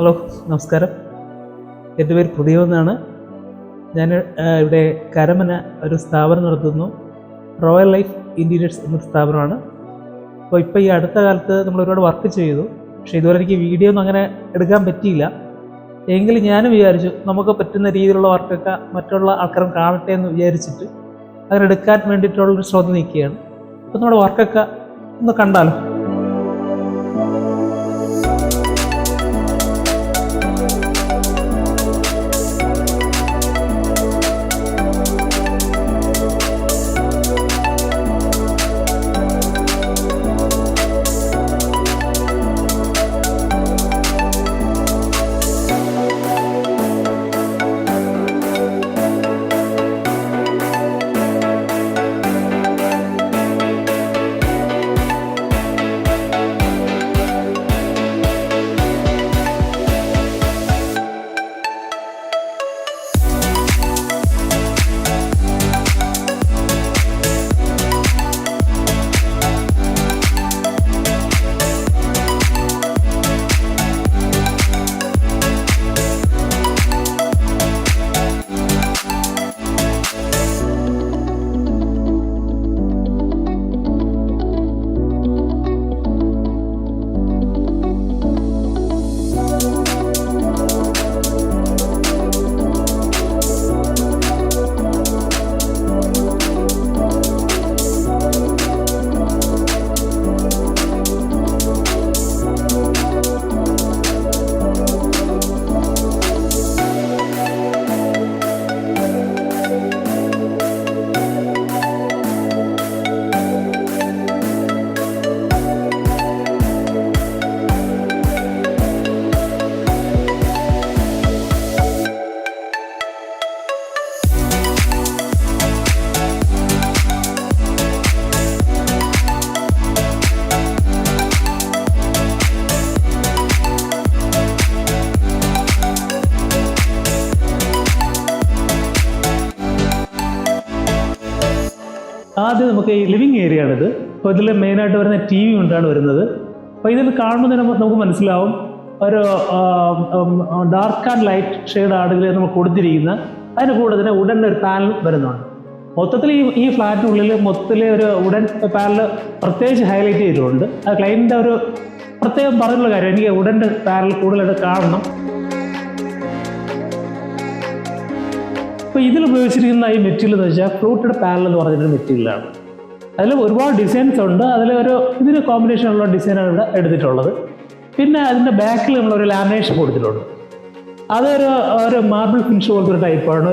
Hello, നമസ്കാരം. എൻ്റെ പേര് പ്രദീപ് എന്നാണ്. ഞാൻ ഇവിടെ കരമന ഒരു സ്ഥാപനം നടത്തുന്നു. റോയൽ ലൈഫ് ഇൻറ്റീരിയേഴ്സ് എന്നൊരു സ്ഥാപനമാണ്. ഇപ്പോൾ ഈ അടുത്ത കാലത്ത് നമ്മൾ ഒരുപാട് വർക്ക് ചെയ്തു. പക്ഷേ ഇതുവരെ എനിക്ക് വീഡിയോ ഒന്നും അങ്ങനെ എടുക്കാൻ പറ്റിയില്ല. എങ്കിലും ഞാനും വിചാരിച്ചു നമുക്ക് പറ്റുന്ന രീതിയിലുള്ള വർക്കൊക്കെ മറ്റുള്ള ആൾക്കാരും കാണട്ടെ എന്ന് വിചാരിച്ചിട്ട് അങ്ങനെ എടുക്കാൻ വേണ്ടിയിട്ടുള്ളൊരു ശ്രദ്ധ നീക്കുകയാണ്. അപ്പോൾ നമ്മുടെ വർക്കൊക്കെ ഒന്ന് കണ്ടാലോ. ആദ്യം നമുക്ക് ഈ ലിവിങ് ഏരിയ ആണിത്. അപ്പോൾ ഇതിൽ മെയിനായിട്ട് വരുന്ന TV കൊണ്ടാണ് വരുന്നത്. അപ്പോൾ ഇതിൽ കാണുമ്പോൾ തന്നെ നമുക്ക് മനസ്സിലാവും ഒരു ഡാർക്ക് ആൻഡ് ലൈറ്റ് ഷെയ്ഡാണ് ഇതിൽ നമ്മൾ കൊടുത്തിരിക്കുന്നത്. അതിന് കൂടെ തന്നെ ഉടൻ്റെ ഒരു പാനൽ വരുന്നുണ്ട്. മൊത്തത്തിൽ ഈ ഫ്ലാറ്റിനുള്ളിൽ മൊത്തത്തിൽ ഒരു ഉടൻ പാനൽ പ്രത്യേകിച്ച് ഹൈലൈറ്റ് ചെയ്തിട്ടുണ്ട്. ആ ക്ലൈൻറ്റിൻ്റെ ഒരു പ്രത്യേകം പറഞ്ഞുള്ള കാര്യം, എനിക്ക് ഉടൻ്റെ പാനൽ കൂടുതലായിട്ട് കാണണം. അപ്പോൾ ഇതിൽ ഉപയോഗിച്ചിരിക്കുന്ന ഈ മെറ്റീരിയൽ എന്ന് വെച്ചാൽ ഫ്ലൂട്ടഡ് പാനൽ എന്ന് പറഞ്ഞിട്ടൊരു മെറ്റീരിയലാണ്. അതിൽ ഒരുപാട് ഡിസൈൻസ് ഉണ്ട്. ഇതിന് കോമ്പിനേഷനുള്ള ഡിസൈനാണ് ഇവിടെ എടുത്തിട്ടുള്ളത്. പിന്നെ അതിൻ്റെ ബാക്കിൽ നമ്മളൊരു ലാമിനേഷൻ കൊടുത്തിട്ടുണ്ട്. അതൊരു മാർബിൾ ഫിനിഷ് പോലത്തെ ഒരു ടൈപ്പാണ്,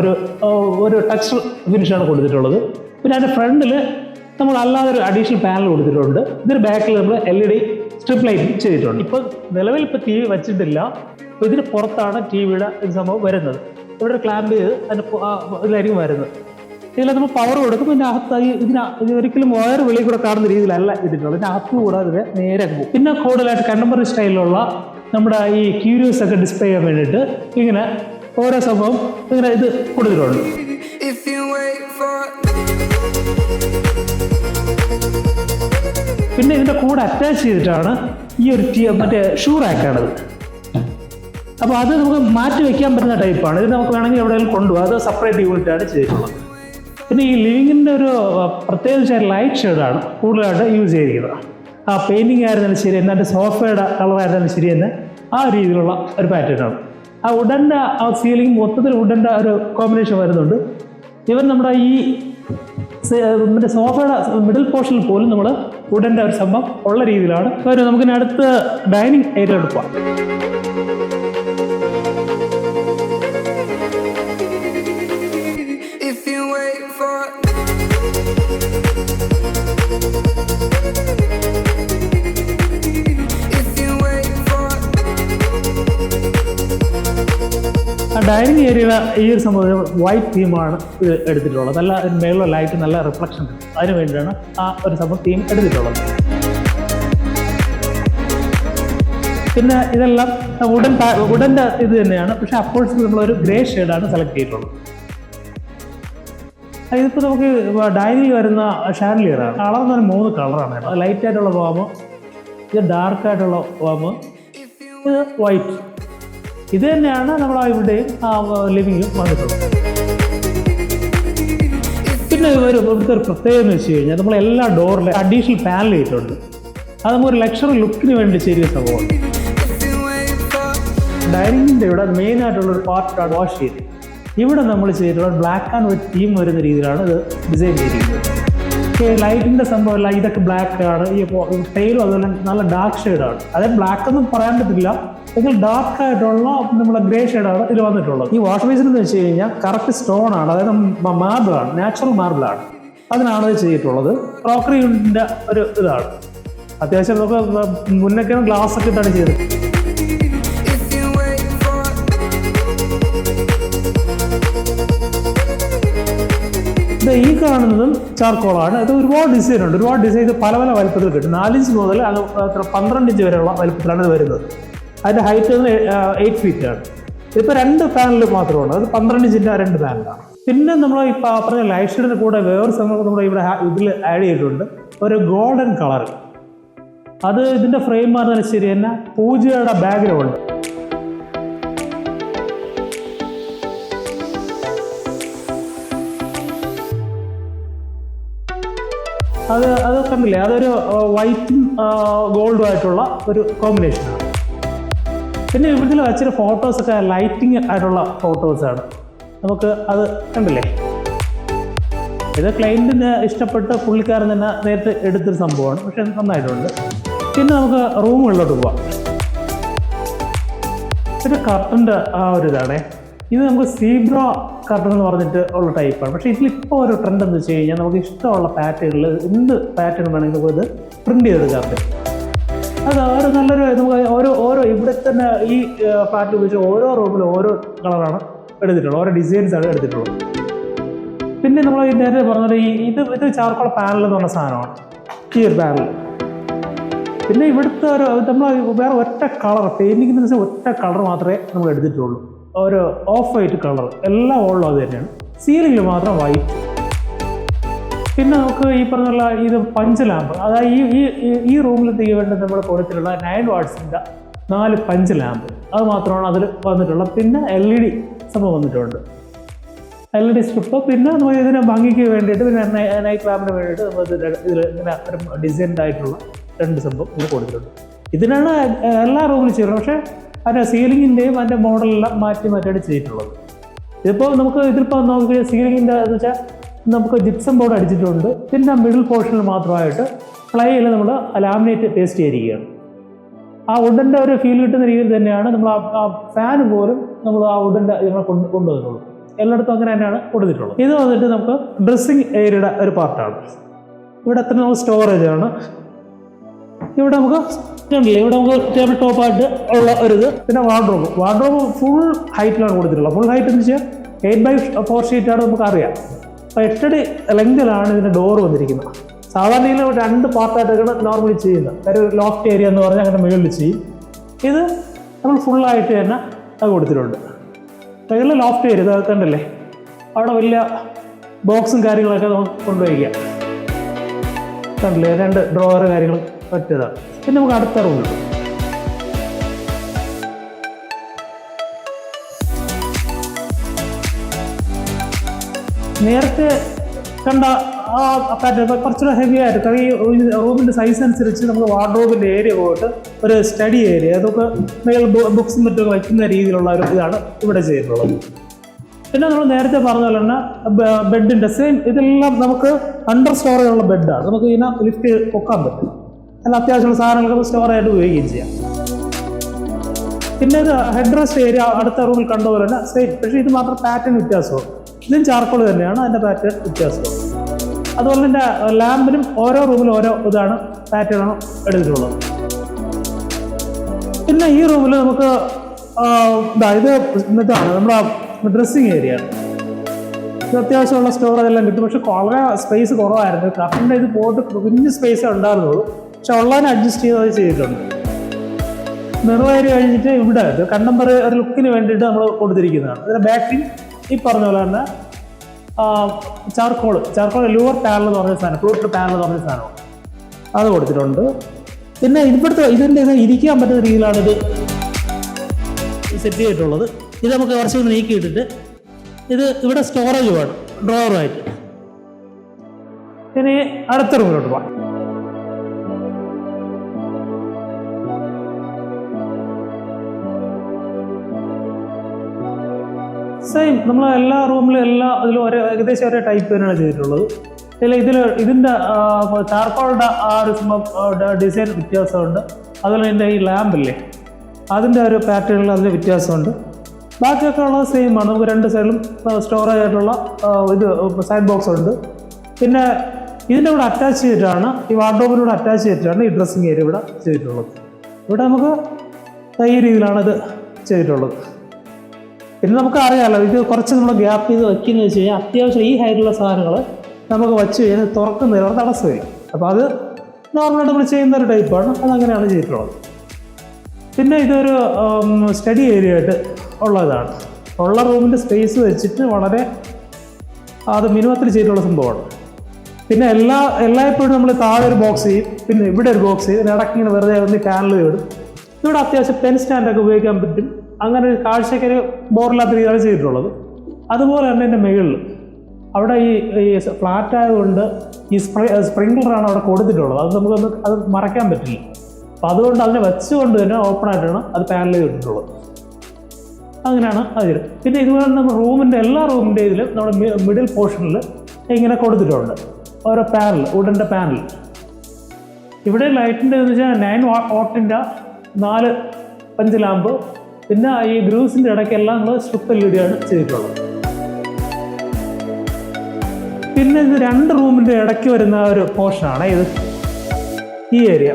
ഒരു ടെക്സ്ചർ ഫിനിഷാണ് കൊടുത്തിട്ടുള്ളത്. പിന്നെ അതിൻ്റെ ഫ്രണ്ടിൽ നമ്മൾ അല്ലാതെ ഒരു അഡീഷണൽ പാനൽ കൊടുത്തിട്ടുണ്ട്. ഇതിന് ബാക്കിൽ നമ്മൾ LED സ്ട്രിപ്പ് ലൈറ്റ് ചെയ്തിട്ടുണ്ട്. ഇപ്പോൾ നിലവിൽ TV വെച്ചിട്ടില്ല. അപ്പോൾ ഇതിന് പുറത്താണ് TVയുടെ ഇത് സംഭവം വരുന്നത്. ഇവിടെ ഒരു ക്ലാമ്പ് ചെയ്ത് അതിന് ഇതിലായിരിക്കും വരുന്നത്. ഇതിൽ നമ്മൾ പവർ കൊടുക്കും. പിന്നെ അകത്തായി ഒരിക്കലും വയർ വെളിയിൽ കൂടെ കാണുന്ന രീതിയിലല്ല ഇതിട്ടുള്ളത്. ഇതിന് അകത്ത് കൂടാതെ നേരെ പോകും. പിന്നെ കൂടുതലായിട്ട് കണ്ടംപററി സ്റ്റൈലിലുള്ള നമ്മുടെ ഈ ക്യൂരിയസ് ഒക്കെ ഡിസ്പ്ലേ ചെയ്യാൻ വേണ്ടിയിട്ട് ഇങ്ങനെ ഓരോ സംഭവം ഇങ്ങനെ ഇത് കൊടുത്തിട്ടുണ്ട്. പിന്നെ ഇതിൻ്റെ കൂടെ അറ്റാച്ച് ചെയ്തിട്ടാണ് ഈ ഒരു മറ്റേ ഷൂ റാക്കാണത്. അപ്പോൾ അത് നമുക്ക് മാറ്റി വയ്ക്കാൻ പറ്റുന്ന ടൈപ്പാണ്. ഇത് നമുക്ക് വേണമെങ്കിൽ എവിടെയെങ്കിലും കൊണ്ടുപോകാം. അത് സെപ്പറേറ്റ് യൂണിറ്റാണ് ചെയ്തിട്ടുള്ളത്. പിന്നെ ഈ ലിവിങ്ങിൻ്റെ ഒരു പ്രത്യേകിച്ച് ലൈറ്റ് ഷെയ്ഡാണ് കൂടുതലായിട്ട് യൂസ് ചെയ്തിരിക്കുന്നത്. ആ പെയിൻറ്റിങ് ആയിരുന്നാലും ശരി, എന്നിട്ട് സോഫയുടെ കളറായിരുന്നാലും ശരി തന്നെ ആ രീതിയിലുള്ള ഒരു പാറ്റേണാണ്. ആ വുഡൻ്റെ ആ സീലിംഗ് മൊത്തത്തിൽ വുഡൻ്റെ ഒരു കോമ്പിനേഷൻ വരുന്നുണ്ട്. ഇവൻ നമ്മുടെ ഈ മറ്റേ സോഫയുടെ മിഡിൽ പോർഷനിൽ പോലും നമ്മൾ വുഡൻ്റെ ഒരു സംഭവം ഉള്ള രീതിയിലാണ്. നമുക്കിനി അടുത്ത ഡൈനിങ് ഏരിയ എടുക്കാം. ഡൈനിങ് ഏരിയ ഈ ഒരു സംഭവം വൈറ്റ് തീമാണ് ഇത് എടുത്തിട്ടുള്ളത്. നല്ല മേലുള്ള ലൈറ്റ് നല്ല റിഫ്ലക്ഷൻ ഉണ്ട്. അതിന് വേണ്ടിയാണ് ആ ഒരു സംഭവം തീം എടുത്തിട്ടുള്ളത്. പിന്നെ ഇതെല്ലാം വുഡൻ്റെ ഇത് തന്നെയാണ്. പക്ഷെ അപ്പോഴ്സ് നമ്മളൊരു ഗ്രേ ഷെയ്ഡാണ് സെലക്ട് ചെയ്തിട്ടുള്ളത്. ഇതിപ്പോൾ നമുക്ക് ഡൈനിങ് വരുന്ന ഷാൻഡിലിയറാണ്. കളർ എന്ന് പറഞ്ഞാൽ 3 കളറാണ്. ലൈറ്റ് ആയിട്ടുള്ള പോകുമ്പോൾ ഇത് ഡാർക്കായിട്ടുള്ള വാമ്, ഇത് വൈറ്റ്. ഇത് തന്നെയാണ് നമ്മൾ ഇവിടെയും ലിവിങ്ങിലും വന്നിട്ടുള്ളത്. പിന്നെ ഇവിടുത്തെ ഒരു പ്രത്യേകത എന്ന് വെച്ച് കഴിഞ്ഞാൽ നമ്മൾ എല്ലാ ഡോറിലും അഡീഷണൽ പാനൽ ചെയ്തിട്ടുണ്ട്. അത് നമുക്കൊരു ലക്ഷറി ലുക്കിന് വേണ്ടി ചെയ്യുന്ന സംഭവമാണ്. ഡൈനിങ്ങിൻ്റെ ഇവിടെ മെയിൻ ആയിട്ടുള്ളൊരു പാർട്ടാണ് വാഷ് ചെയ്ത്. ഇവിടെ നമ്മൾ ചെയ്തിട്ടുള്ള ബ്ലാക്ക് ആൻഡ് വൈറ്റ് തീം വരുന്ന രീതിയിലാണ് ഇത് ഡിസൈൻ ചെയ്തിരിക്കുന്നത്. ലൈറ്റിൻ്റെ സംഭവമല്ല, ഇതൊക്കെ ബ്ലാക്ക് ആണ്. ഈ ടൈലും അതുപോലെ നല്ല ഡാർക്ക് ഷെയ്ഡാണ്. അതായത് ബ്ലാക്ക് ഒന്നും പറയാൻ പറ്റില്ല, എങ്കിൽ ഡാർക്ക് ആയിട്ടുള്ള നമ്മുടെ ഗ്രേ ഷെയ്ഡാണ് ഇതിൽ വന്നിട്ടുള്ളത്. ഈ വാഷ് ബേസിൻ എന്ന് വെച്ച് കഴിഞ്ഞാൽ കറക്റ്റ് സ്റ്റോൺ ആണ്, അതായത് മാർബിളാണ്, നാച്ചുറൽ മാർബിളാണ്, അതിനാണ് ഇത് ചെയ്തിട്ടുള്ളത്. ക്രോക്കറിൻ്റെ ഒരു ഇതാണ്. അത്യാവശ്യം നമുക്ക് മുന്നൊക്കെ ഗ്ലാസ് ഒക്കെ ഇട്ടാണ് ചെയ്തത്. ഈ കാണുന്നതും ചാർക്കോളാണ്. ഇത് ഒരുപാട് ഡിസൈൻ ഉണ്ട്, ഒരുപാട് ഡിസൈൻ. ഇത് പല പല വലുപ്പത്തിൽ കിട്ടും. 4 ഇഞ്ച് മുതൽ 12 ഇഞ്ച് വരെയുള്ള വലുപ്പത്തിലാണ് ഇത് വരുന്നത്. അതിൻ്റെ ഹൈറ്റ് 8 ഫീറ്റാണ്. ഇതിപ്പോൾ 2 പാനൽ മാത്രമാണ്, അത് 12 ഇഞ്ചിൻ്റെ 2 പാനലാണ്. പിന്നെ നമ്മൾ ഇപ്പോൾ പറഞ്ഞ ലൈറ്റ് ഷെയ്ഡിൻ്റെ കൂടെ വേറൊരു സംഭവം നമ്മൾ ഇവിടെ ഇതിൽ ആഡ് ചെയ്തിട്ടുണ്ട്, ഒരു ഗോൾഡൻ കളർ. അത് ഇതിൻ്റെ ഫ്രെയിം പറഞ്ഞാൽ ശരി തന്നെ പൂജയുടെ ബാക്ക്ഗ്രൗണ്ട്. അത് കണ്ടില്ലേ, അതൊരു വൈറ്റും ഗോൾഡും ആയിട്ടുള്ള ഒരു കോമ്പിനേഷനാണ്. പിന്നെ ഇവിടുത്തെ വെച്ചൊരു ഫോട്ടോസൊക്കെ ലൈറ്റിങ് ആയിട്ടുള്ള ഫോട്ടോസാണ്. നമുക്ക് അത് കണ്ടില്ലേ, ഇത് ക്ലയൻറ്റിന് ഇഷ്ടപ്പെട്ട് പുള്ളിക്കാരൻ തന്നെ നേരത്തെ എടുത്തൊരു സംഭവമാണ്, പക്ഷെ നന്നായിട്ടുണ്ട്. പിന്നെ നമുക്ക് റൂമുകളിലോട്ട് പോവാം. പിന്നെ കർട്ടൻ്റെ ഒരു ഇതാണേ, ഇത് നമുക്ക് സീബ്ര കർട്ടൻ എന്ന് പറഞ്ഞിട്ട് ഉള്ള ടൈപ്പാണ്. പക്ഷേ ഇതിലിപ്പോൾ ഒരു ട്രെൻഡ് എന്ന് വെച്ച് കഴിഞ്ഞാൽ നമുക്ക് ഇഷ്ടമുള്ള പാറ്റേണിൽ എന്ത് പാറ്റേൺ വേണമെങ്കിൽ നമുക്ക് ഇത് പ്രിൻ്റ് ചെയ്തെടുക്കാൻ പറ്റും. അത് ഒരു നല്ലൊരു നമുക്ക് ഓരോ ഇവിടെ തന്നെ ഈ ഫ്ലാറ്റ് ഉപയോഗിച്ച് ഓരോ റൂമിലും ഓരോ കളറാണ് എടുത്തിട്ടുള്ളത്, ഓരോ ഡിസൈൻസാണ് എടുത്തിട്ടുള്ളത്. പിന്നെ നമ്മൾ ഈ നേരത്തെ പറഞ്ഞത് ഇത് ചാർക്കോൾ പാനൽ എന്ന് പറഞ്ഞ സാധനമാണ്, ഈ ഒരു പാനൽ. പിന്നെ ഇവിടുത്തെ ഒരു നമ്മൾ വേറെ ഒറ്റ കളർ പെയിൻറ്റിങ്ങിന് വെച്ചാൽ ഒറ്റ കളർ മാത്രമേ നമ്മൾ എടുത്തിട്ടുള്ളൂ, ഒരു ഓഫ് വൈറ്റ് കളർ. എല്ലാ വോളിലും അത് തന്നെയാണ്, സീലിംഗിൽ മാത്രം വൈറ്റ്. പിന്നെ നമുക്ക് ഈ പറഞ്ഞുള്ള ഇത് പഞ്ച് ലാമ്പ്, അതായത് ഈ റൂമിലത്തേക്ക് വേണ്ടി നമ്മൾ കൊടുത്തിട്ടുള്ള 9 വാട്ട്സിൻ്റെ 4 പഞ്ച് ലാമ്പ്, അത് മാത്രമാണ് അതിൽ വന്നിട്ടുള്ളത്. പിന്നെ LED സംഭവം വന്നിട്ടുണ്ട്, LED സ്ട്രിപ്പ്. പിന്നെ നമ്മൾ ഇതിന് ഭംഗിക്ക് വേണ്ടിയിട്ട് പിന്നെ നൈറ്റ് ലാമ്പിന് വേണ്ടിയിട്ട് നമ്മൾ ഇതിൽ ഇങ്ങനെ ഒരു ഡിസൈൻഡ് ആയിട്ടുള്ള 2 സംഭവം ഇതിൽ കൊടുത്തിട്ടുണ്ട്. ഇതിനാണ് എല്ലാ റൂമിലും ചെയ്യുന്നത്, പക്ഷേ അതിൻ്റെ സീലിങ്ങിൻ്റെയും അതിൻ്റെ മോഡലെല്ലാം മാറ്റിയാണ് ചെയ്തിട്ടുള്ളത്. ഇതിപ്പോൾ നമുക്ക് ഇതിലിപ്പോൾ നോക്കി സീലിങ്ങിൻ്റെ എന്ന് വെച്ചാൽ നമുക്ക് ജിപ്സം ബോർഡ് അടിച്ചിട്ടുണ്ട്. പിന്നെ മിഡിൽ പോർഷനിൽ മാത്രമായിട്ട് പ്ലൈയിൽ നമ്മൾ ലാമിനേറ്റ് പേസ്റ്റ് ചെയ്തിരിക്കുകയാണ്. ആ വുഡിൻ്റെ ഒരു ഫീൽ കിട്ടുന്ന രീതിയിൽ തന്നെയാണ് നമ്മൾ ആ ഫാൻ പോലും നമ്മൾ ആ വുഡിൻ്റെ ഇതിനെ കൊണ്ടുവന്നിട്ടുള്ളൂ. എല്ലായിടത്തും അങ്ങനെ തന്നെയാണ് കൊടുത്തിട്ടുള്ളത്. ഇത് വന്നിട്ട് നമുക്ക് ഡ്രസ്സിങ് ഏരിയയുടെ ഒരു പാർട്ടാണ്. ഇവിടെ എത്ര നമുക്ക് സ്റ്റോറേജ് ആണ്. ഇവിടെ നമുക്ക് കണ്ടില്ലേ, ഇവിടെ നമുക്ക് ടേബിൾ ടോപ്പായിട്ട് ഉള്ള ഒരു ഇത്. പിന്നെ വാർഡ്രോബ് ഫുൾ ഹൈറ്റിലാണ് കൊടുത്തിട്ടുള്ളത്. ഫുൾ ഹൈറ്റ് എന്ന് വെച്ചാൽ 8x4 ഷീറ്റാണ് നമുക്ക് അറിയാം. അപ്പോൾ 8 അടി ലെങ്തിലാണ് ഇതിൻ്റെ ഡോറ് വന്നിരിക്കുന്നത്. സാധാരണ ഇതിൽ 2 പാർട്ടായിട്ടൊക്കെയാണ് നോർമലി ചെയ്യുന്നത്. ഒരു ലോഫ്റ്റ് ഏരിയ എന്ന് പറഞ്ഞാൽ അങ്ങനെ മുകളിൽ ചെയ്യും. ഇത് നമ്മൾ ഫുള്ളായിട്ട് തന്നെ അത് കൊടുത്തിട്ടുണ്ട്. ഇതിൽ ലോഫ്റ്റ് ഏരിയ ഇത് കണ്ടല്ലേ, അവിടെ വലിയ ബോക്സും കാര്യങ്ങളൊക്കെ നമുക്ക് കൊണ്ടുപോയിക്കാം. കണ്ടില്ലേ, 2 ഡ്രോവർ കാര്യങ്ങൾ പറ്റിയതാണ്. പിന്നെ നമുക്ക് അടുത്ത റൂമുണ്ട്. നേരത്തെ കണ്ട ആ പാറ്റേൺ കുറച്ചുകൂടെ ഹെവി ആയിട്ട്, കാരണം ഈ റൂമിൻ്റെ സൈസ് അനുസരിച്ച് നമുക്ക് വാർഡ്രോബിൻ്റെ ഏരിയ പോയിട്ട് ഒരു സ്റ്റഡി ഏരിയ, അതൊക്കെ ബുക്സും മറ്റൊക്കെ വയ്ക്കുന്ന രീതിയിലുള്ള ഒരു ഇതാണ് ഇവിടെ ചെയ്തിട്ടുള്ളത്. പിന്നെ നമ്മൾ നേരത്തെ പറഞ്ഞ പോലെ തന്നെ ബെഡിൻ്റെ സെയിം ഇതെല്ലാം നമുക്ക് അണ്ടർ സ്റ്റോറേജ് ഉള്ള ബെഡാണ്. നമുക്ക് ഇതിനെ ലിഫ്റ്റ് പൊക്കാൻ പറ്റും. അല്ല അത്യാവശ്യമുള്ള സാധനങ്ങൾക്ക് സ്റ്റോർ ആയിട്ട് ഉപയോഗിക്കുകയും ചെയ്യാം. പിന്നെ ഇത് ഹെഡ് റെസ്റ്റ് ഏരിയ അടുത്ത റൂമിൽ കണ്ട പോലെ തന്നെ സെയിം, പക്ഷേ ഇത് മാത്രം പാറ്റേൺ വ്യത്യാസമാണ്. ഇതും ചാർക്കോൾ തന്നെയാണ്, അതിൻ്റെ പാറ്റേൺ വ്യത്യാസമാണ്. അതുപോലെ തന്നെ ലാമ്പിനും ഓരോ റൂമിലും ഓരോ ഇതാണ് പാറ്റേണാണ് എടുത്തിട്ടുള്ളത്. പിന്നെ ഈ റൂമിൽ നമുക്ക് ഇതാണ് നമ്മുടെ ഡ്രസ്സിങ് ഏരിയ. ഇത് അത്യാവശ്യമുള്ള സ്റ്റോറേജ് എല്ലാം കിട്ടും, പക്ഷെ വളരെ സ്പേസ് കുറവായിരുന്നു. കറണ്ടിൻ്റെ ഇത് പോയിട്ട് കുഞ്ഞ് സ്പേസേ ഉണ്ടായിരുന്നുള്ളൂ, പക്ഷെ ഉള്ളതിനെ അഡ്ജസ്റ്റ് ചെയ്ത് ചെയ്തിട്ടുണ്ട്. നിറവേരി കഴിഞ്ഞിട്ട് ഇവിടെ കണ്ടംപററി ഒരു ലുക്കിന് വേണ്ടിയിട്ട് നമ്മൾ കൊടുത്തിരിക്കുന്നതാണ്. ഇതിൻ്റെ ബാക്കിൽ ഈ പറഞ്ഞ പോലെ തന്നെ ചാർക്കോൾ ലൂവർ പാനൽ എന്ന് പറഞ്ഞ സാധനം, ഫ്ലൂട്ടർ പാനൽ എന്ന് പറഞ്ഞ സാധനമാണ് അത് കൊടുത്തിട്ടുണ്ട്. പിന്നെ ഇതിൻ്റെ ഇരിക്കാൻ പറ്റുന്ന രീതിയിലാണ് ഇത് സെറ്റ് ചെയ്തിട്ടുള്ളത്. ഇത് നമുക്ക് കുറച്ച് നീക്കിയിട്ടിട്ട് ഇത് ഇവിടെ സ്റ്റോറേജ് വേണം, ഡ്രോവറായിട്ട്. ഇനി അടുത്ത റൂമിലോട്ട് പോകാം. സെയിം നമ്മൾ എല്ലാ റൂമിലും ഇതിലും ഏകദേശം ഒരേ ടൈപ്പ് തന്നെയാണ് ചെയ്തിട്ടുള്ളത്. ഇതിൻ്റെ ചാർക്കോളിൻ്റെ ആ ഒരു ഡിസൈൻ വ്യത്യാസമുണ്ട്. അതുപോലെ ഇതിൻ്റെ ഈ ലാമ്പില്ലേ അതിൻ്റെ ഒരു പാറ്റേണിൽ അതിന് വ്യത്യാസമുണ്ട്. ബാക്കിയൊക്കെ ഉള്ളത് സെയിമാണ്. നമുക്ക് രണ്ട് സൈഡിലും സ്റ്റോറേജ് ആയിട്ടുള്ള സൈഡ് ബോക്സ് ഉണ്ട്. പിന്നെ ഇതിൻ്റെ കൂടെ അറ്റാച്ച് ചെയ്തിട്ടാണ്, ഈ വാർഡ്രോബിനോട് അറ്റാച്ച് ചെയ്തിട്ടാണ് ഈ ഡ്രസ്സിങ് ഏരിയ ഇവിടെ ചെയ്തിട്ടുള്ളത്. ഇവിടെ നമുക്ക് ഈ രീതിയിലാണ് ഇത് ചെയ്തിട്ടുള്ളത്. പിന്നെ നമുക്ക് അറിയാമല്ലോ, ഇത് കുറച്ച് നമ്മൾ ഗ്യാപ്പ് ചെയ്ത് വയ്ക്കുന്നത് വെച്ച് കഴിഞ്ഞാൽ അത്യാവശ്യം ഈ ഹൈറ്റുള്ള സാധനങ്ങൾ നമുക്ക് വച്ച് കഴിഞ്ഞാൽ തുറക്കുന്നതിന് ഒരു തടസ്സം വരും. അപ്പോൾ അത് നോർമലായിട്ട് നമ്മൾ ചെയ്യുന്ന ഒരു ടൈപ്പാണ്, അതങ്ങനെയാണ് ചെയ്തിട്ടുള്ളത്. പിന്നെ ഇതൊരു സ്റ്റഡി ഏരിയ ആയിട്ട് ഉള്ളതാണ്. ഉള്ള റൂമിൻ്റെ സ്പേസ് വെച്ചിട്ട് വളരെ അത് മിനിമത്തിൽ ചെയ്തിട്ടുള്ള സംഭവമാണ്. പിന്നെ എല്ലായ്പ്പോഴും നമ്മൾ താഴെ ഒരു ബോക്സ് ചെയ്യും, പിന്നെ ഇവിടെ ഒരു ബോക്സ് ചെയ്യും, ഇടയ്ക്ക് ഇങ്ങനെ വെറുതെ ഒന്ന് പാനൽ ഇടും. ഇവിടെ അത്യാവശ്യം പെൻ സ്റ്റാൻഡൊക്കെ ഉപയോഗിക്കാൻ പറ്റും. അങ്ങനെ ഒരു കാഴ്ചയ്ക്കൊരു ബോറില്ലാത്ത രീതിയിലാണ് ചെയ്തിട്ടുള്ളത്. അതുപോലെ തന്നെ എൻ്റെ മുകളിൽ അവിടെ ഈ ഫ്ലാറ്റ് ആയതുകൊണ്ട് ഈ സ്പ്രിംഗ്ലറാണ് അവിടെ കൊടുത്തിട്ടുള്ളത്. അത് അത് മറയ്ക്കാൻ പറ്റില്ല. അപ്പോൾ അതുകൊണ്ട് അതിനെ വെച്ചുകൊണ്ട് തന്നെ ഓപ്പൺ ആയിട്ടാണ് അത് പാനൽ ചെയ്തിട്ടുള്ളത്. അങ്ങനെയാണ് അത്. പിന്നെ ഇതുപോലെ നമ്മൾ എല്ലാ റൂമിൻ്റെ ഇതിലും നമ്മുടെ മിഡിൽ പോർഷനിൽ ഇങ്ങനെ കൊടുത്തിട്ടുണ്ട് ഓരോ പാനൽ, വുഡൻ്റെ പാനൽ. ഇവിടെ ലൈറ്റിൻ്റെ എന്ന് വെച്ചാൽ 9 വാട്ടിൻ്റെ 4 5 ലാമ്പ്. പിന്നെ ഈ ഗ്രൂസിൻ്റെ ഇടയ്ക്കെല്ലാം നമ്മൾ സ്ട്രിപ്പ് LED ആണ് ചെയ്തിട്ടുള്ളത്. പിന്നെ ഇത് 2 റൂമിൻ്റെ ഇടയ്ക്ക് വരുന്ന ഒരു പോർഷനാണ് ഇത്, ഈ ഏരിയ.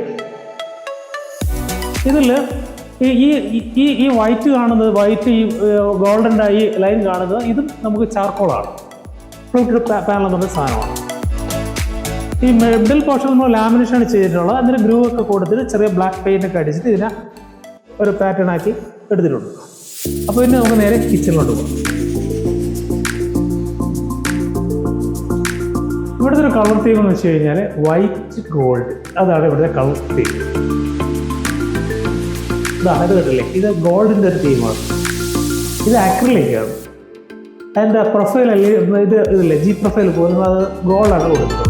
ഇതിൽ ഈ വൈറ്റ് കാണുന്നത്, വൈറ്റ് ഈ ഗോൾഡൻ്റെ ഈ ലൈൻ കാണുന്നത്, ഇതും നമുക്ക് ചാർക്കോളാണ്. ഫ്ലൂട്ടഡ് പാനൽ എന്ന് പറഞ്ഞ സാധനമാണ്. ഈ മിഡിൽ പോർഷൻ നമ്മൾ ലാമിനേഷനാണ് ചെയ്തിട്ടുള്ളത്. അതിന് ഗ്രൂ ഒക്കെ കൊടുത്തിട്ട് ചെറിയ ബ്ലാക്ക് പെയിൻ്റ് ഒക്കെ അടിച്ചിട്ട് ഇതിനെ ഒരു പാറ്റേൺ ആക്കി എടുത്തിട്ടുണ്ട്. അപ്പോൾ പിന്നെ നമുക്ക് നേരെ കിച്ചണിലോട്ട് പോകാം. ഇവിടുത്തെ ഒരു കളർ തീം എന്ന് വെച്ച് കഴിഞ്ഞാൽ വൈറ്റ് ഗോൾഡ്, അതാണ് ഇവിടുത്തെ കളർ തീം. ഇത് കേട്ടില്ലേ, ഇത് ഗോൾഡിൻ്റെ ഒരു തീമാണ്. ഇത് അക്രിലിക്കാണ്. അതിൻ്റെ പ്രൊഫൈൽ ഇതില്ലേ ജി പ്രൊഫൈൽ പോകുന്നത്, അത് ഗോൾഡാണ് കൊടുക്കുന്നത്.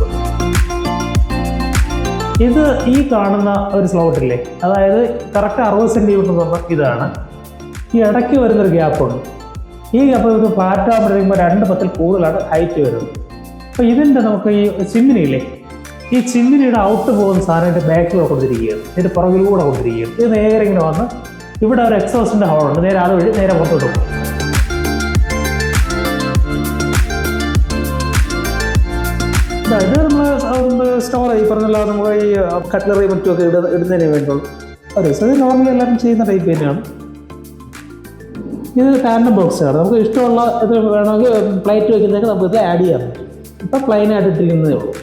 ഇത് ഈ കാണുന്ന ഒരു സ്ലോട്ടില്ലേ, അതായത് കറക്റ്റ് 60 സെൻറ്റിമീറ്റർ പറഞ്ഞ ഇതാണ്. ഈ ഇടയ്ക്ക് വരുന്നൊരു ഗ്യാപ്പുണ്ട്. ഈ ഗ്യാപ്പ് നമുക്ക് ഫ്ലാറ്റ് ആകുമ്പോഴേക്കുമ്പോൾ 2 പത്തിൽ കൂടുതലാണ് ഹൈറ്റ് വരുന്നത്. അപ്പോൾ ഇതിൻ്റെ നമുക്ക് ഈ ചിമ്മിനിയില്ലേ, ഈ ചിമ്മിനിയുടെ ഔട്ട് പോകുന്ന സാധനം ഇതിൻ്റെ ബാക്കിലൂടെ കൊടുത്തിരിക്കുകയാണ്, ഇതിൻ്റെ പുറകിലൂടെ കൊടുത്തിരിക്കുകയാണ്. ഇത് നേരെ ഇങ്ങനെ വന്ന് ഇവിടെ ഒരു എക്സോസ്റ്റിൻ്റെ ഹോളുണ്ട്, നേരെ അതുവഴി നേരെ പുറത്തോട്ട് പോകും. ഇത് നമ്മൾ സ്റ്റോർ ഈ പറഞ്ഞല്ലോ, നമ്മൾ ഈ കട്ട്ലറി മറ്റുമൊക്കെ ഇടുന്നതിന് വേണ്ടിയുള്ള ഒരു ഇത് നോർമലി എല്ലാവരും ചെയ്യുന്ന ടൈപ്പ് തന്നെയാണ്. ഇത് ടാൻഡം ബോക്സാണ്. നമുക്ക് ഇഷ്ടമുള്ള ഇത് വേണമെങ്കിൽ പ്ലേറ്റ് വയ്ക്കുന്നതൊക്കെ നമുക്കിത് ആഡ് ചെയ്യാൻ പറ്റും. ഇപ്പം പ്ലെയിനായിട്ട് ഇട്ടിരിക്കുന്നതേ ഉള്ളൂ.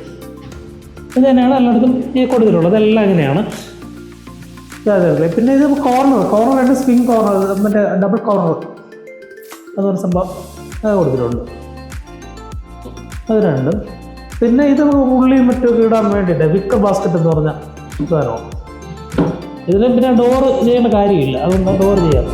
ഇത് തന്നെയാണ് എല്ലായിടത്തും ഈ കൊടുത്തിട്ടുള്ളത്. ഇതെല്ലാം ഇങ്ങനെയാണ്. പിന്നെ ഇത് കോർണർ 2 സ്വിംഗ് കോർണർ, മറ്റേ ഡബിൾ കോർണർ അതൊരു സംഭവം കൊടുത്തിട്ടുണ്ട്. അത് 2. പിന്നെ ഇത് ഉള്ളിയും മറ്റൊക്കെ ഇടാൻ വേണ്ടിയിട്ട് വിക്കർ ബാസ്ക്കറ്റ് എന്ന് പറഞ്ഞ സാധനമാണ്. ഇതിന് പിന്നെ ഡോറ് ചെയ്യേണ്ട കാര്യമില്ല, അതുകൊണ്ട് ഡോർ ചെയ്യാം.